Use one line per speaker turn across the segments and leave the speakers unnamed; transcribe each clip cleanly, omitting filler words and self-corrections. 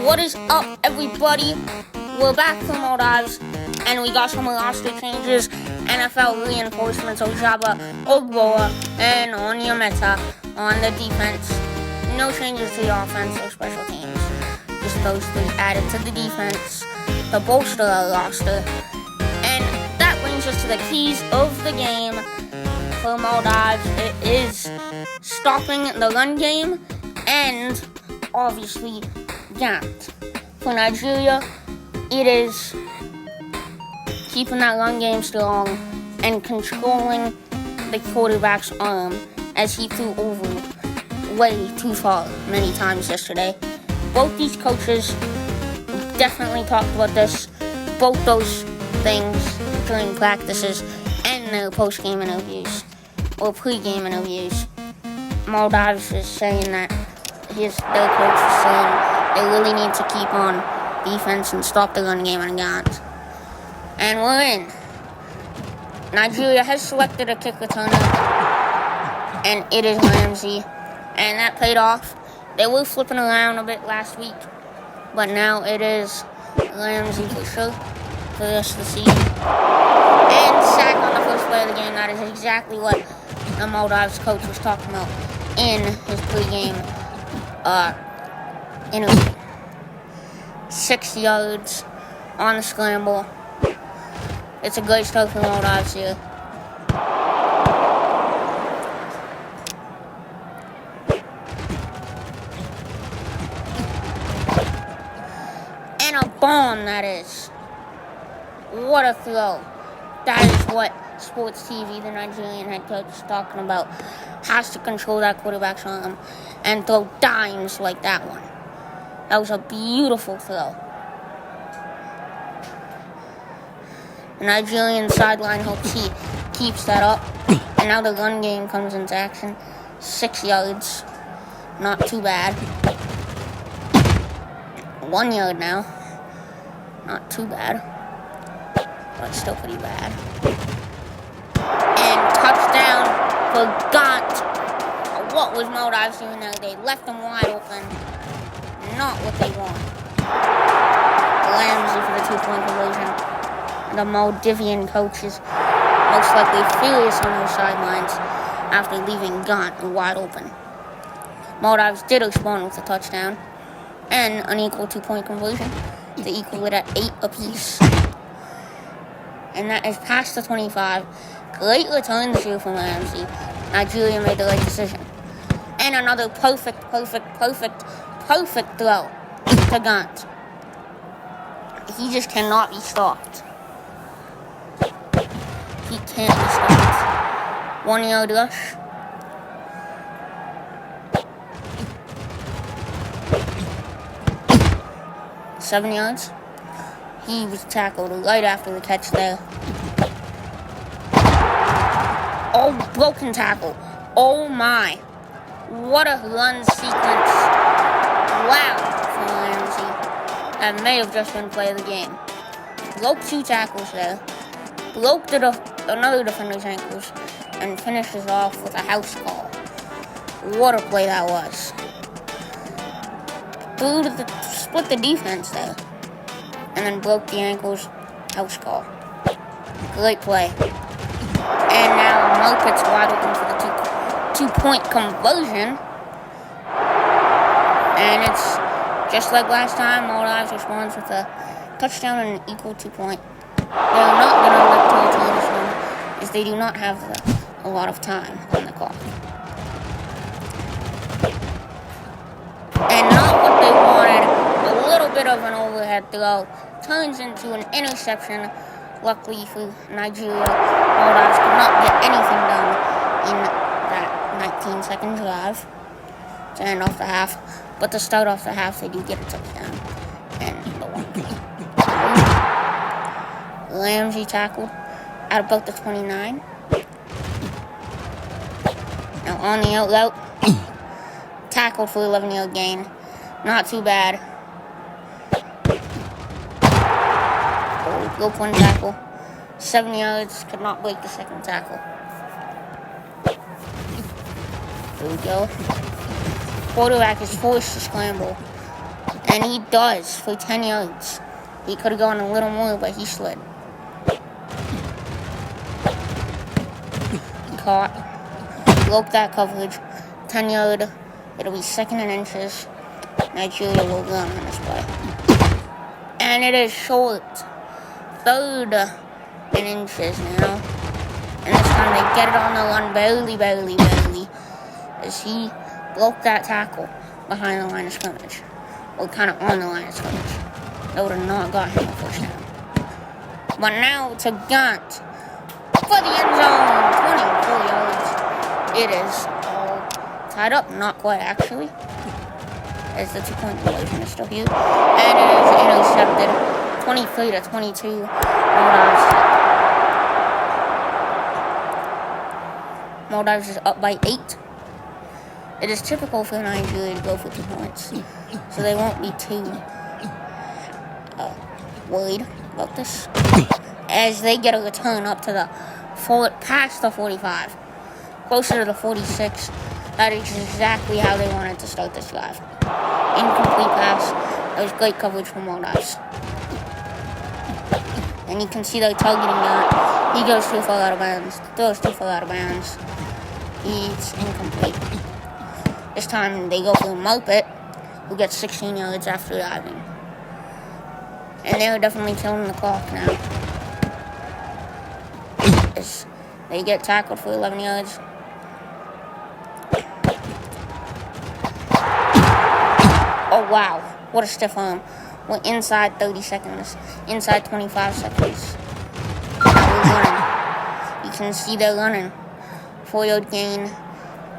What is up, everybody? We're back from Old Dives, and we got some roster changes, NFL reinforcements of Jabba, Ogboa, and Onyemata on the defense. No changes to the offense or special teams. Just those three added to the defense to bolster our roster. And that brings us to the keys of the game for Old Dives. It is stopping the run game and obviously Gant. For Nigeria, it is keeping that run game strong and controlling the quarterback's arm as he threw over way too far many times yesterday. Both these coaches definitely talked about this, both those things during practices and their post-game interviews or pre-game interviews. Maldives is saying that their coach is saying they really need to keep on defense and stop the run game and Gant. And we're in. Nigeria has selected a kick returner, and it is Ramsey. And that paid off. They were flipping around a bit last week, but now it is Ramsey for sure for the rest of the season. And sack on the first play of the game. That is exactly what the Maldives coach was talking about in his pregame interview. 6 yards on the scramble. It's a great start for Maldives here. And a bomb, that is. What a throw. That is what Sports TV, the Nigerian head coach, is talking about. Has to control that quarterback's arm and throw dimes like that one. That was a beautiful throw. The Nigerian sideline hopes he keeps that up. And now the run game comes into action. 6 yards. Not too bad. 1 yard now. Not too bad. But still pretty bad. And touchdown for Gant. What was Maldives doing there? They left them wide open. Not what they want. Ramsey for the 2-point conversion. The Maldivian coach is most likely furious on those sidelines after leaving Gant wide open. Maldives did respond with a touchdown and an equal 2-point conversion to equal it at 8 apiece. And that is past the 25. Great returns here from Ramsey. Nigeria made the right decision. And another perfect throw to Gant. He just cannot be stopped. He can't be stopped. 1 yard rush. Seven yards. He was tackled right after the catch there. Oh, broken tackle. Oh my. What a run sequence. Wow, from Ramsey. That may have just been play of the game. Broke 2 tackles there. Broke another defender's ankles. And finishes off with a house call. What a play that was. Split the defense there. And then broke the ankles. House call. Great play. And now Marquette's wide open for the 2-point conversion. And it's just like last time, Maldives responds with a touchdown and an equal 2-point. They are not going to look to return this one, as they do not have a lot of time on the clock. And not what they wanted. A little bit of an overhead throw turns into an interception. Luckily for Nigeria, Maldives could not get anything done in that 19-second drive to end off the half. But to start off the half, they do get a touchdown. And the 1-point. Ramsey tackled at about the 29. Now on the out route, tackled for 11-yard gain. Not too bad. Broke 1 tackle. 7 yards. Could not break the second tackle. There we go. Quarterback is forced to scramble. And he does for 10 yards. He could have gone a little more, but he slid. Caught. Broke that coverage. 10 yard. It'll be 2nd and inches. Nigeria will run on this play. And it is short. 3rd and inches now. And this time they get it on the run barely. As he broke that tackle behind the line of scrimmage. Or kind of on the line of scrimmage. That would have not got him a first down. But now to Gant for the end zone. 24 yards. It is all tied up. Not quite, actually. As the 2-point conversion is still here. And it is intercepted. 23-22. Maldives is up by 8. It is typical for Nigeria to go for 2 points. So they won't be too worried about this. As they get a return up to the past the 45. Closer to the 46. That is exactly how they wanted to start this drive. Incomplete pass. That was great coverage from Maldives. And you can see they're targeting that. He goes too far out of bounds. Throws too far out of bounds. It's incomplete. This time they go for Muppet, who gets 16 yards after diving. And they're definitely killing the clock now. As they get tackled for 11 yards. Oh wow, what a stiff arm. We're inside 30 seconds, inside 25 seconds. Now we're running. You can see they're running. 4-yard gain,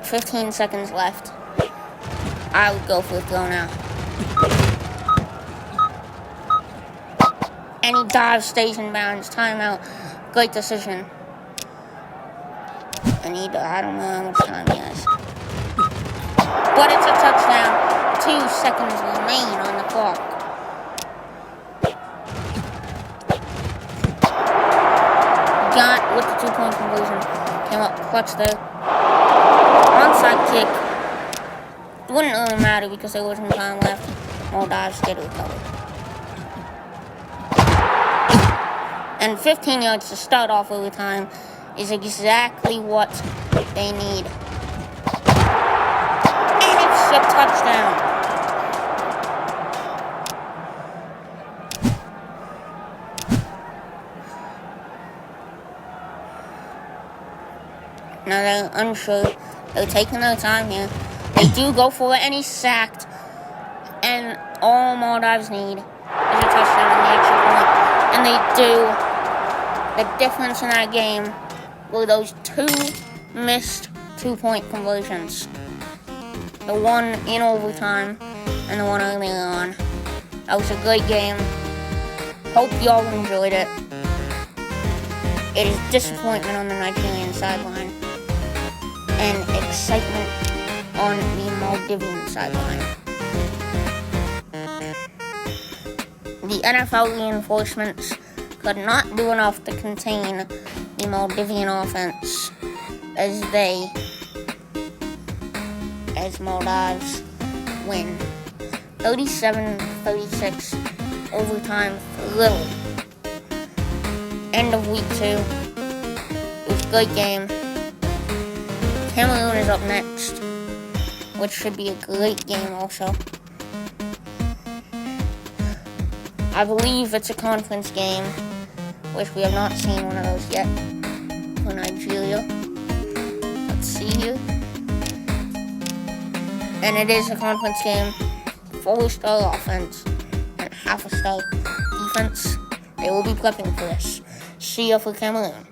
15 seconds left. I would go for a throw now. And he dives, stays in bounds, timeout. Great decision. I don't know how much time he has. But it's a touchdown. 2 seconds remain on the clock. Got with the 2-point conversion. Came up clutch there. Onside kick. It wouldn't really matter because there wasn't time left. Maldives did recover. And 15 yards to start off overtime is exactly what they need. And it's a touchdown. Now they're unsure. They're taking their time here. They do go for it and he's sacked. And all Maldives need is a touchdown and the extra point. And they do. The difference in that game were those 2 missed 2-point conversions. The one in overtime and the one earlier on. That was a great game. Hope y'all enjoyed it. It is disappointment on the Nigerian sideline and excitement on the Maldivian sideline. The NFL reinforcements could not do enough to contain the Maldivian offense as Maldives win 37-36 overtime thrill. End of week 2. It was a great game. Cameroon is up next, which should be a great game also. I believe it's a conference game, which we have not seen one of those yet for Nigeria. Let's see here. And it is a conference game, 4-star offense and half a star defense. They will be prepping for this. See ya for Cameroon.